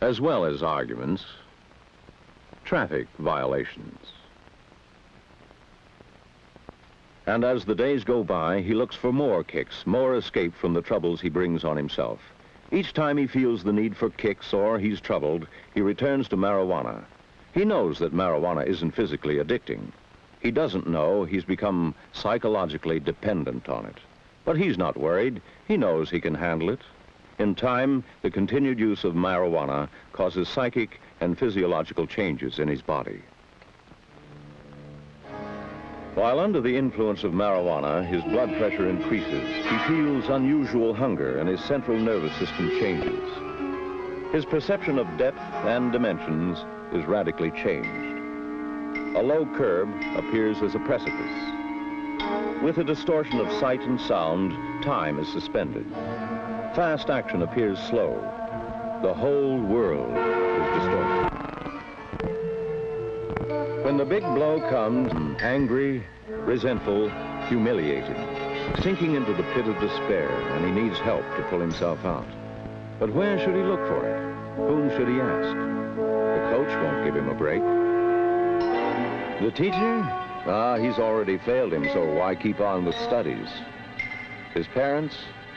as well as arguments, traffic violations. And as the days go by, he looks for more kicks, more escape from the troubles he brings on himself. Each time he feels the need for kicks or he's troubled, he returns to marijuana. He knows that marijuana isn't physically addicting. He doesn't know he's become psychologically dependent on it. But he's not worried. He knows he can handle it. In time, the continued use of marijuana causes psychic and physiological changes in his body. While under the influence of marijuana, his blood pressure increases. He feels unusual hunger and his central nervous system changes. His perception of depth and dimensions is radically changed. A low curb appears as a precipice. With a distortion of sight and sound, time is suspended. Fast action appears slow. The whole world is distorted. When the big blow comes, angry, resentful, humiliated, sinking into the pit of despair, and he needs help to pull himself out. But where should he look for it? Whom should he ask? The coach won't give him a break. The teacher? He's already failed him, so why keep on with studies? His parents?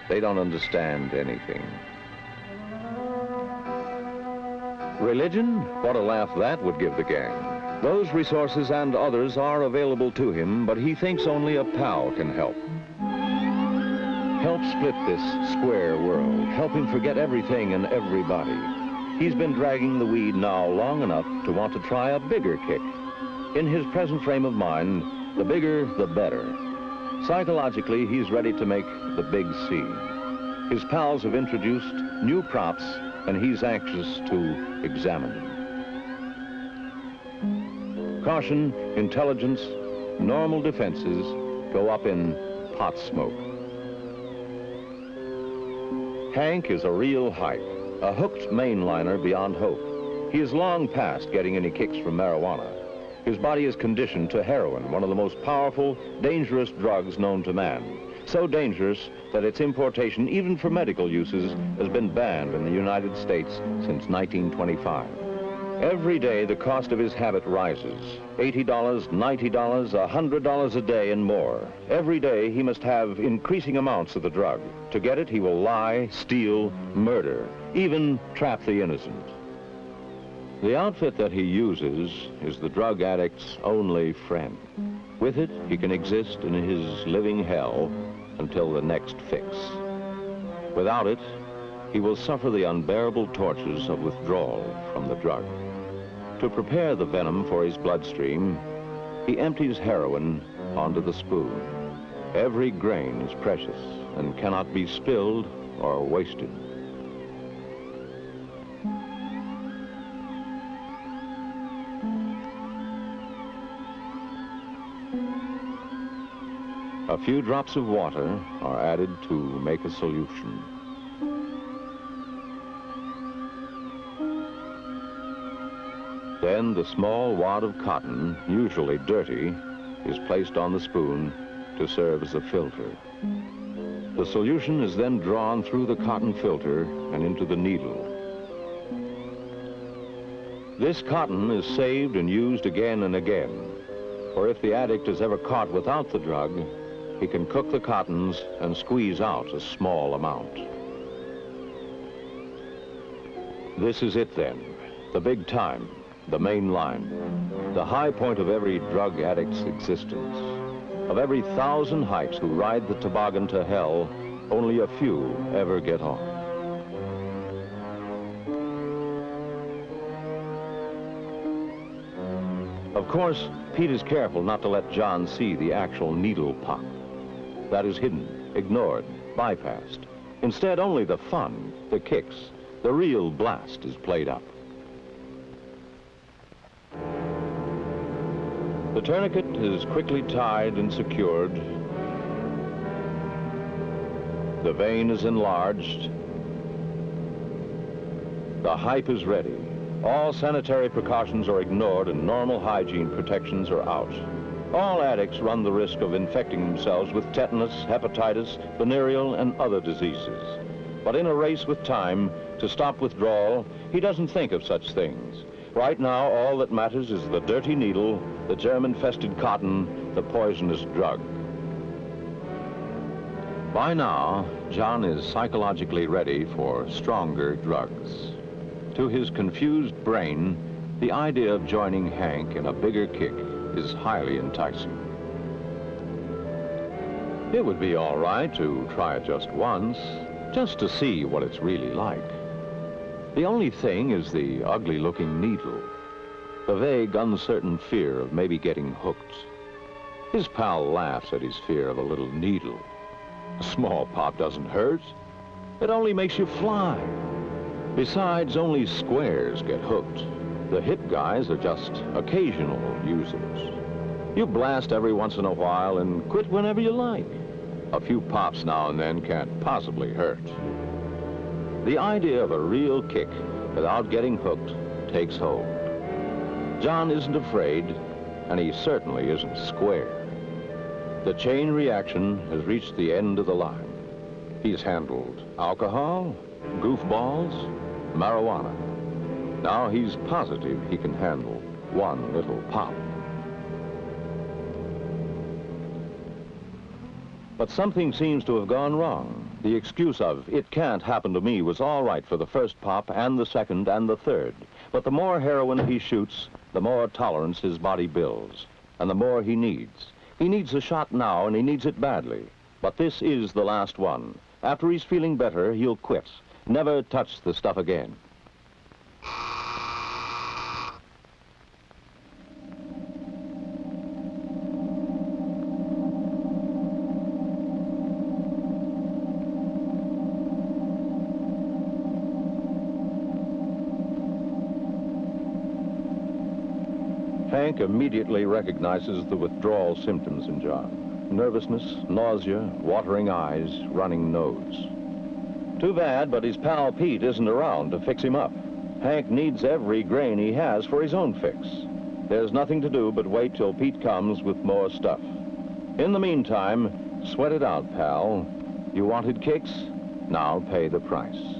They don't understand anything. Religion? What a laugh that would give the gang. Those resources and others are available to him, but he thinks only a pal can help. Help split this square world. Help him forget everything and everybody. He's been dragging the weed now long enough to want to try a bigger kick. In his present frame of mind, the bigger, the better. Psychologically, he's ready to make the big C. His pals have introduced new props, and he's anxious to examine them. Caution, intelligence, normal defenses go up in pot smoke. Hank is a real hype, a hooked mainliner beyond hope. He is long past getting any kicks from marijuana. His body is conditioned to heroin, one of the most powerful, dangerous drugs known to man. So dangerous that its importation, even for medical uses, has been banned in the United States since 1925. Every day, the cost of his habit rises. $80, $90, $100 a day and more. Every day, he must have increasing amounts of the drug. To get it, he will lie, steal, murder, even trap the innocent. The outfit that he uses is the drug addict's only friend. With it, he can exist in his living hell until the next fix. Without it, he will suffer the unbearable tortures of withdrawal from the drug. To prepare the venom for his bloodstream, he empties heroin onto the spoon. Every grain is precious and cannot be spilled or wasted. A few drops of water are added to make a solution. Then the small wad of cotton, usually dirty, is placed on the spoon to serve as a filter. The solution is then drawn through the cotton filter and into the needle. This cotton is saved and used again and again, for if the addict is ever caught without the drug, he can cook the cottons and squeeze out a small amount. This is it then, the big time, the main line, the high point of every drug addict's existence. Of every 1,000 hikes who ride the toboggan to hell, only a few ever get on. Of course, Pete is careful not to let John see the actual needle pop. That is hidden, ignored, bypassed. Instead, only the fun, the kicks, the real blast is played up. The tourniquet is quickly tied and secured. The vein is enlarged. The hype is ready. All sanitary precautions are ignored and normal hygiene protections are out. All addicts run the risk of infecting themselves with tetanus, hepatitis, venereal, and other diseases. But in a race with time, To stop withdrawal, he doesn't think of such things. Right now, all that matters is the dirty needle, the germ-infested cotton, the poisonous drug. By now, John is psychologically ready for stronger drugs. To his confused brain, the idea of joining Hank in a bigger kick is highly enticing. It would be all right to try it just once, just to see what it's really like. The only thing is the ugly-looking needle, the vague, uncertain fear of maybe getting hooked. His pal laughs at his fear of a little needle. A small pop doesn't hurt. It only makes you fly. Besides, only squares get hooked. The hip guys are just occasional users. You blast every once in a while and quit whenever you like. A few pops now and then can't possibly hurt. The idea of a real kick without getting hooked takes hold. John isn't afraid, and he certainly isn't square. The chain reaction has reached the end of the line. He's handled alcohol, goofballs, marijuana. Now he's positive he can handle one little pop. But something seems to have gone wrong. The excuse of, "it can't happen to me," was all right for the first pop and the second and the third. But the more heroin he shoots, the more tolerance his body builds, and the more he needs. He needs a shot now, and he needs it badly. But this is the last one. After he's feeling better, he'll quit. Never touch the stuff again. Hank immediately recognizes the withdrawal symptoms in John. Nervousness, nausea, watering eyes, running nose. Too bad, but his pal Pete isn't around to fix him up. Hank needs every grain he has for his own fix. There's nothing to do but wait till Pete comes with more stuff. In the meantime, sweat it out, pal. You wanted kicks? Now pay the price.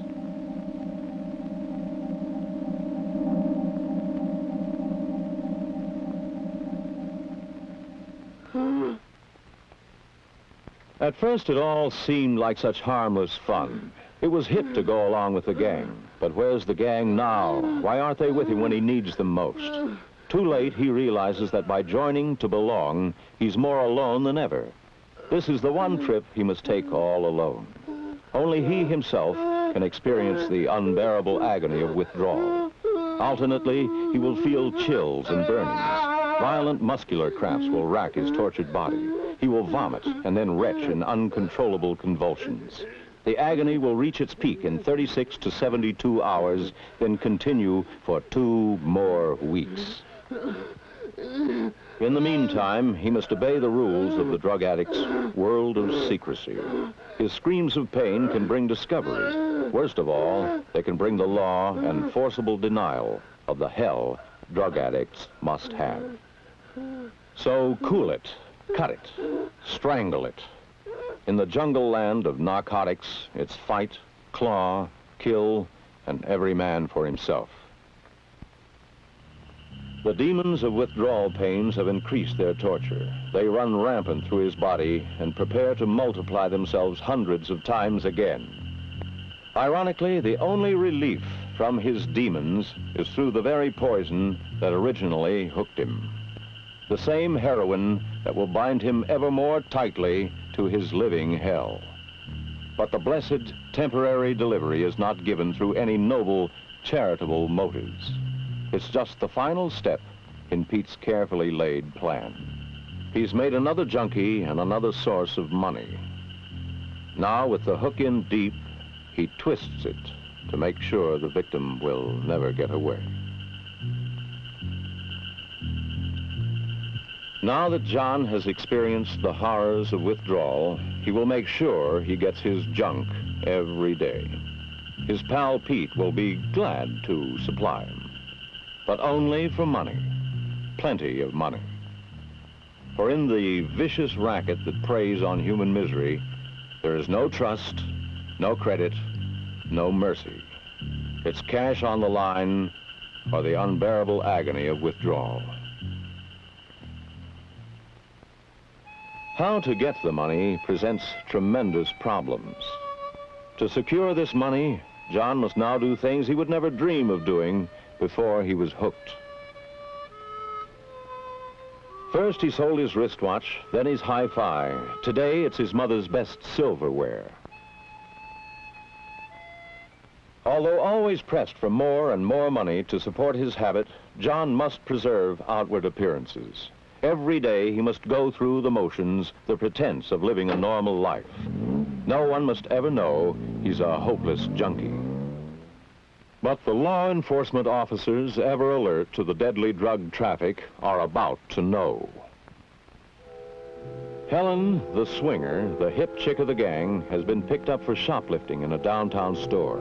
At first, it all seemed like such harmless fun. It was hip to go along with the gang. But where's the gang now? Why aren't they with him when he needs them most? Too late, he realizes that by joining to belong, he's more alone than ever. This is the one trip he must take all alone. Only he himself can experience the unbearable agony of withdrawal. Alternately, he will feel chills and burnings. Violent muscular cramps will rack his tortured body. He will vomit and then retch in uncontrollable convulsions. The agony will reach its peak in 36 to 72 hours, then continue for 2 more weeks. In the meantime, he must obey the rules of the drug addict's world of secrecy. His screams of pain can bring discovery. Worst of all, they can bring the law and forcible denial of the hell drug addicts must have. So cool it. Cut it, strangle it. In the jungle land of narcotics, it's fight, claw, kill, and every man for himself. The demons of withdrawal pains have increased their torture. They run rampant through his body and prepare to multiply themselves hundreds of times again. Ironically, the only relief from his demons is through the very poison that originally hooked him. The same heroin that will bind him ever more tightly to his living hell. But the blessed temporary delivery is not given through any noble, charitable motives. It's just the final step in Pete's carefully laid plan. He's made another junkie and another source of money. Now, with the hook in deep, he twists it to make sure the victim will never get away. Now that John has experienced the horrors of withdrawal, he will make sure he gets his junk every day. His pal Pete will be glad to supply him, but only for money, plenty of money. For in the vicious racket that preys on human misery, there is no trust, no credit, no mercy. It's cash on the line or the unbearable agony of withdrawal. How to get the money presents tremendous problems. To secure this money, John must now do things he would never dream of doing before he was hooked. First, he sold his wristwatch, then his hi-fi. Today, it's his mother's best silverware. Although always pressed for more and more money to support his habit, John must preserve outward appearances. Every day, he must go through the motions, the pretense of living a normal life. No one must ever know he's a hopeless junkie. But the law enforcement officers, ever alert to the deadly drug traffic, are about to know. Helen, the swinger, the hip chick of the gang, has been picked up for shoplifting in a downtown store.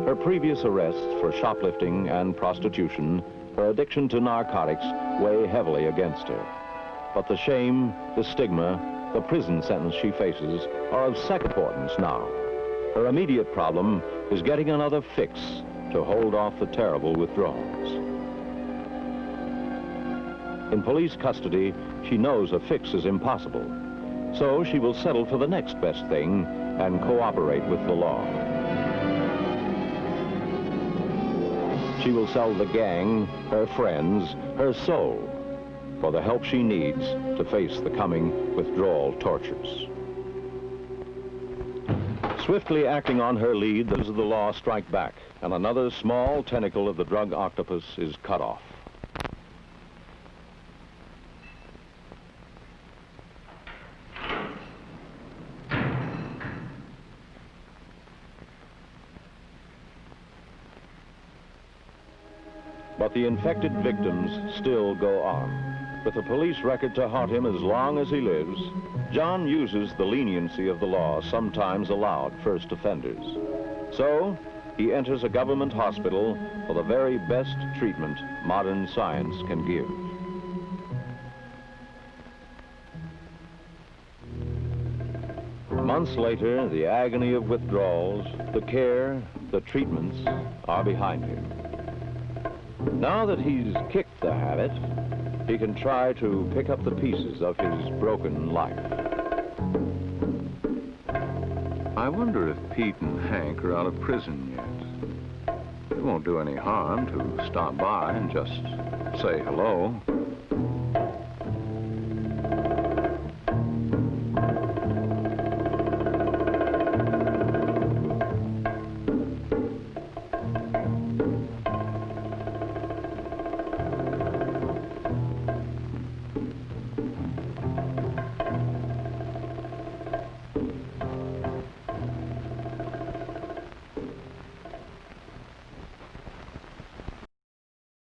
Her previous arrests for shoplifting and prostitution, her addiction to narcotics, weigh heavily against her. But the shame, the stigma, the prison sentence she faces are of second importance now. Her immediate problem is getting another fix to hold off the terrible withdrawals. In police custody, she knows a fix is impossible. So she will settle for the next best thing and cooperate with the law. She will sell the gang, her friends, her soul for the help she needs to face the coming withdrawal tortures. Swiftly acting on her lead, those of the law strike back, and another small tentacle of the drug octopus is cut off. But the infected victims still go on. With a police record to haunt him as long as he lives, John uses the leniency of the law sometimes allowed first offenders. So, he enters a government hospital for the very best treatment modern science can give. Months later, the agony of withdrawals, the care, the treatments are behind him. Now that he's kicked the habit, he can try to pick up the pieces of his broken life. I wonder if Pete and Hank are out of prison yet. It won't do any harm to stop by and just say hello.